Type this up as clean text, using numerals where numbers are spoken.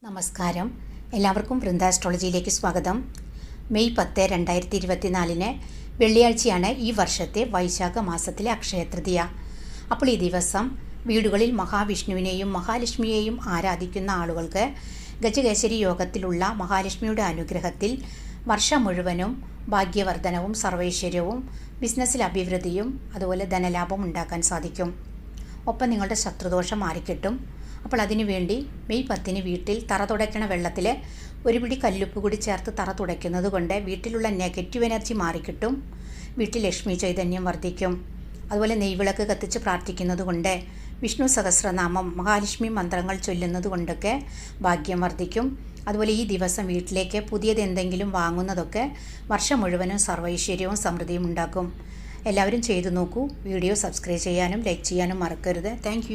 നമസ്കാരം. എല്ലാവർക്കും വൃന്ദ ആസ്ട്രോളജിയിലേക്ക് സ്വാഗതം. മെയ് 10, 2024 വെള്ളിയാഴ്ചയാണ് ഈ വർഷത്തെ വൈശാഖ മാസത്തിലെ അക്ഷയതൃതീയ. അപ്പോൾ ഈ ദിവസം വീടുകളിൽ മഹാവിഷ്ണുവിനെയും മഹാലക്ഷ്മിയെയും ആരാധിക്കുന്ന ആളുകൾക്ക് ഗജകേസരി യോഗത്തിലുള്ള മഹാലക്ഷ്മിയുടെ അനുഗ്രഹത്തിൽ വർഷം മുഴുവനും ഭാഗ്യവർദ്ധനവും സർവൈശ്വര്യവും ബിസിനസ്സിൽ അഭിവൃദ്ധിയും അതുപോലെ ധനലാഭം ഉണ്ടാക്കാൻ സാധിക്കും. ഒപ്പം നിങ്ങളുടെ ശത്രുദോഷം മാറിക്കിട്ടും. അപ്പോൾ അതിനുവേണ്ടി മെയ് 10 വീട്ടിൽ തറ തുടയ്ക്കണ വെള്ളത്തിൽ ഒരു പിടി കല്ലുപ്പ് കൂടി ചേർത്ത് തറ തുടയ്ക്കുന്നത് കൊണ്ട് വീട്ടിലുള്ള നെഗറ്റീവ് എനർജി മാറിക്കിട്ടും. വീട്ടിൽ ലക്ഷ്മി ചൈതന്യം വർദ്ധിക്കും. അതുപോലെ നെയ്വിളക്ക് കത്തിച്ച് പ്രാർത്ഥിക്കുന്നത് കൊണ്ട് വിഷ്ണു സഹസ്രനാമം മഹാലക്ഷ്മി മന്ത്രങ്ങൾ ചൊല്ലുന്നത് കൊണ്ടൊക്കെ ഭാഗ്യം വർദ്ധിക്കും. അതുപോലെ ഈ ദിവസം വീട്ടിലേക്ക് പുതിയത് എന്തെങ്കിലും വാങ്ങുന്നതൊക്കെ വർഷം മുഴുവനും സർവൈശ്വര്യവും സമൃദ്ധിയും ഉണ്ടാക്കും. എല്ലാവരും ചെയ്തു നോക്കൂ. വീഡിയോ സബ്സ്ക്രൈബ് ചെയ്യാനും ലൈക്ക് ചെയ്യാനും മറക്കരുത്. താങ്ക്